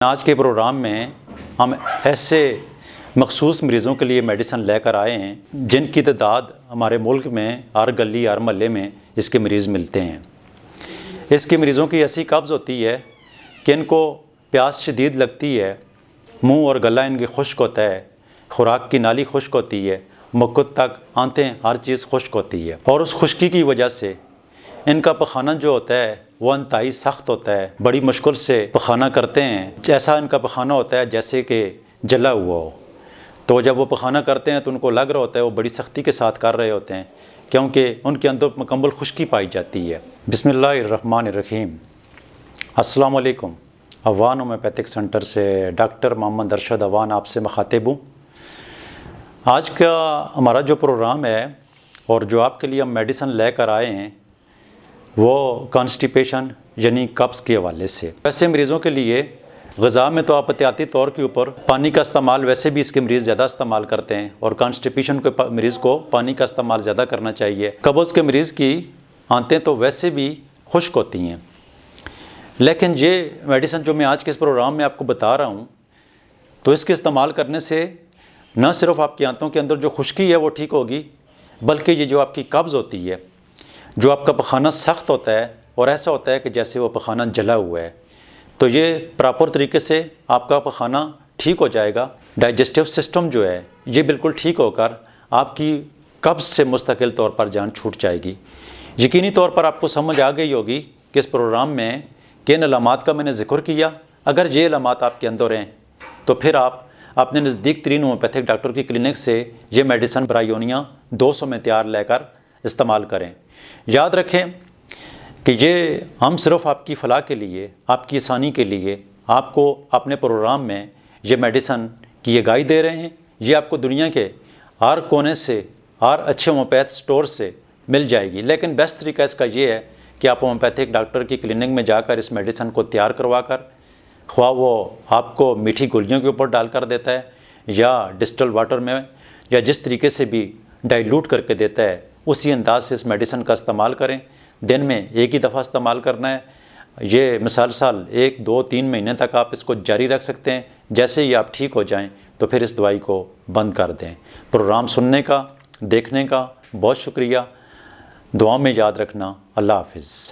آج کے پروگرام میں ہم ایسے مخصوص مریضوں کے لیے میڈیسن لے کر آئے ہیں جن کی تعداد ہمارے ملک میں ہر گلی ہر محلے میں اس کے مریض ملتے ہیں۔ اس کے مریضوں کی ایسی قبض ہوتی ہے کہ ان کو پیاس شدید لگتی ہے، منہ اور گلا ان کی خشک ہوتا ہے، خوراک کی نالی خشک ہوتی ہے، مکت تک آنتیں ہر چیز خشک ہوتی ہے، اور اس خشکی کی وجہ سے ان کا پخانہ جو ہوتا ہے وہ انتہائی سخت ہوتا ہے۔ بڑی مشکل سے پخانہ کرتے ہیں، ایسا ان کا پخانہ ہوتا ہے جیسے کہ جلا ہوا ہو۔ تو جب وہ پخانہ کرتے ہیں تو ان کو لگ رہا ہوتا ہے وہ بڑی سختی کے ساتھ کر رہے ہوتے ہیں، کیونکہ ان کے اندر مکمل خشکی پائی جاتی ہے۔ بسم اللہ الرحمن الرحیم۔ السلام علیکم۔ عوان ہومیوپیتھک سینٹر سے ڈاکٹر محمد ارشد عوان آپ سے مخاطب ہوں۔ آج کا ہمارا جو پروگرام ہے اور جو آپ کے لیے ہم میڈیسن لے کر آئے ہیں وہ کانسٹیپیشن یعنی قبض کے حوالے سے۔ ایسے مریضوں کے لیے غذا میں تو آپ احتیاطی طور کے اوپر پانی کا استعمال ویسے بھی اس کے مریض زیادہ استعمال کرتے ہیں، اور کانسٹیپیشن کے مریض کو پانی کا استعمال زیادہ کرنا چاہیے۔ قبض کے مریض کی آنتیں تو ویسے بھی خشک ہوتی ہیں، لیکن یہ میڈیسن جو میں آج کے اس پروگرام میں آپ کو بتا رہا ہوں تو اس کے استعمال کرنے سے نہ صرف آپ کی آنتوں کے اندر جو خشکی ہے وہ ٹھیک ہوگی، بلکہ یہ جو آپ کی قبض ہوتی ہے، جو آپ کا پخانہ سخت ہوتا ہے اور ایسا ہوتا ہے کہ جیسے وہ پخانہ جلا ہوا ہے، تو یہ پراپر طریقے سے آپ کا پخانہ ٹھیک ہو جائے گا۔ ڈائجسٹیو سسٹم جو ہے یہ بالکل ٹھیک ہو کر آپ کی قبض سے مستقل طور پر جان چھوٹ جائے گی۔ یقینی طور پر آپ کو سمجھ آ گئی ہوگی کہ اس پروگرام میں کن علامات کا میں نے ذکر کیا۔ اگر یہ علامات آپ کے اندر ہیں تو پھر آپ اپنے نزدیک ترین ہومیوپیتھک ڈاکٹر کی کلینک سے یہ میڈیسن برائیونیا 200 میں تیار لے کر استعمال کریں۔ یاد رکھیں کہ یہ ہم صرف آپ کی فلاح کے لیے، آپ کی آسانی کے لیے آپ کو اپنے پروگرام میں یہ میڈیسن کی آگاہی دے رہے ہیں۔ یہ آپ کو دنیا کے ہر کونے سے، ہر اچھے ہومیوپیتھ سٹور سے مل جائے گی، لیکن بیسٹ طریقہ اس کا یہ ہے کہ آپ ہومیوپیتھک ڈاکٹر کی کلینک میں جا کر اس میڈیسن کو تیار کروا کر، خواہ وہ آپ کو میٹھی گولیوں کے اوپر ڈال کر دیتا ہے یا ڈسٹل واٹر میں، یا جس طریقے سے بھی ڈائلوٹ کر کے دیتا ہے، اسی انداز سے اس میڈیسن کا استعمال کریں۔ دن میں ایک ہی دفعہ استعمال کرنا ہے۔ یہ مسلسل 1، 2، 3 مہینے تک آپ اس کو جاری رکھ سکتے ہیں۔ جیسے ہی آپ ٹھیک ہو جائیں تو پھر اس دوائی کو بند کر دیں۔ پروگرام سننے کا، دیکھنے کا بہت شکریہ۔ دعاؤں میں یاد رکھنا۔ اللہ حافظ۔